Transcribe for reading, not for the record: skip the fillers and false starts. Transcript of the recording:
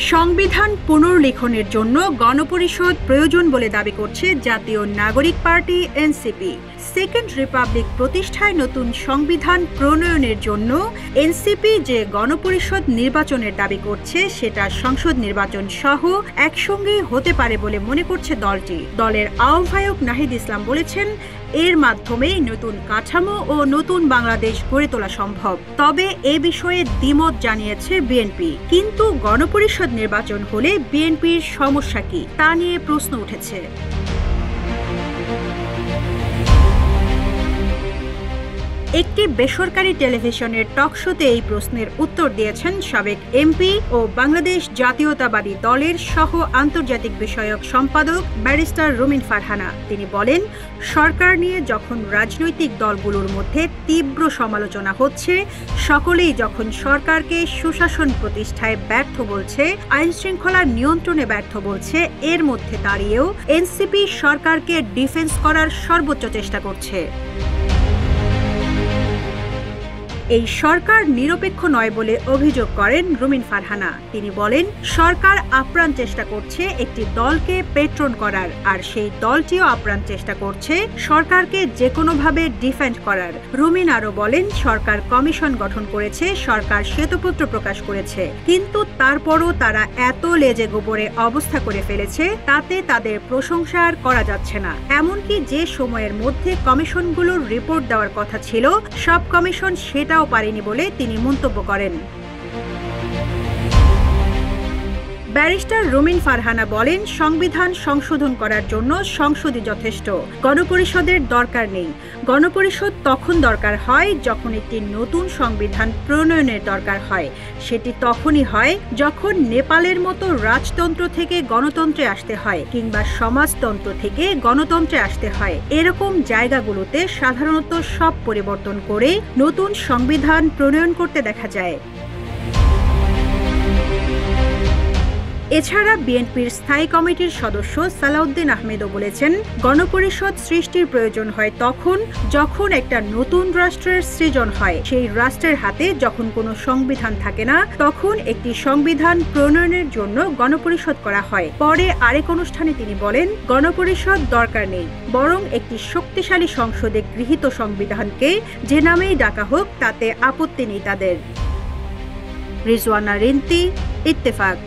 সংবিধান পুনর্লিখনের জন্য গণপরিষদ প্রয়োজন বলে দাবি করছে জাতীয় নাগরিক পার্টি এনসিপি। সেকেন্ড রিপাবলিক প্রতিষ্ঠায় নতুন সংবিধান প্রণয়নের জন্য এনসিপি যে গণপরিষদ নির্বাচনের দাবি করছে সেটা সংসদ নির্বাচন সহ একসঙ্গেই হতে পারে বলে মনে করছে দলটি। দলের আহ্বায়ক নাহিদ ইসলাম বলেছেন, এর মাধ্যমে নতুন কাঠামো ও নতুন বাংলাদেশ গড়ে তোলা সম্ভব। তবে এ বিষয়ে দ্বিমত জানিয়েছে বিএনপি। কিন্তু গণপরিষদ নির্বাচন হলে বিএনপির সমস্যা কি তা নিয়ে প্রশ্ন উঠেছে। একটি বেসরকারি টেলিভিশনের টকশোতে এই প্রশ্নের উত্তর দিয়েছেন সাবেক এমপি ও বাংলাদেশ জাতীয়তাবাদী দলের সহ আন্তর্জাতিক বিষয়ক সম্পাদক ব্যারিস্টার রুমিন ফারহানা। তিনি বলেন, সরকার নিয়ে যখন রাজনৈতিক দলগুলোর মধ্যে তীব্র সমালোচনা হচ্ছে, সকলেই যখন সরকারকে সুশাসন প্রতিষ্ঠায় ব্যর্থ বলছে, আইন শৃঙ্খলা নিয়ন্ত্রণে ব্যর্থ বলছে, এর মধ্যে দাঁড়িয়েও এনসিপি সরকারকে ডিফেন্স করার সর্বোচ্চ চেষ্টা করছে। এই সরকার নিরপেক্ষ নয় বলে অভিযোগ করেন রুমিন ফারহানা। তিনি বলেন, সরকার আপ্রাণ চেষ্টা করছে একটি দলকে পেট্রন করার, আর সেই দলটিও আপ্রাণ চেষ্টা করছে সরকারকে যে কোনোভাবে ডিফেন্ড করার। রুমিন আরও বলেন, সরকার কমিশন গঠন করেছে, সরকার শ্বেতপত্র প্রকাশ করেছে, কিন্তু তারপরও তারা এত লেজে গোবরে অবস্থা করে ফেলেছে, তাতে তাদের প্রশংসা আর করা যাচ্ছে না। এমনকি যে সময়ের মধ্যে কমিশনগুলোর রিপোর্ট দেওয়ার কথা ছিল, সব কমিশন সেটা পারেনি বলে তিনি মন্তব্য করেন। ব্যারিস্টার রুমিন ফারহানা বলেন, সংবিধান সংশোধন করার জন্য সংসদই যথেষ্ট, গণপরিষদের দরকার নেই। গণপরিষদ তখন দরকার হয় যখন একটি নতুন সংবিধান প্রণয়নের দরকার হয়। সেটি তখনই হয় যখন নেপালের মতো রাজতন্ত্র থেকে গণতন্ত্রে আসতে হয়, কিংবা সমাজতন্ত্র থেকে গণতন্ত্রে আসতে হয়। এরকম জায়গাগুলোতে সাধারণত সব পরিবর্তন করে নতুন সংবিধান প্রণয়ন করতে দেখা যায়। এছাড়া বিএনপির স্থায়ী কমিটির সদস্য সালাউদ্দিন আহমেদও বলেছেন, গণপরিষদ সৃষ্টির প্রয়োজন হয় তখন যখন একটা নতুন রাষ্ট্রের সৃজন হয়। সেই রাষ্ট্রের হাতে যখন কোনো সংবিধান থাকে না, তখন একটি সংবিধান প্রণয়নের জন্য গণপরিষদ করা হয়। পরে আরেক অনুষ্ঠানে তিনি বলেন, গণপরিষদ দরকার নেই, বরং একটি শক্তিশালী সংসদে গৃহীত সংবিধানকে যে নামেই ডাকা হোক তাতে আপত্তি নেই তাদের। রিজওয়ানা রিন্তি, ইত্তেফাক।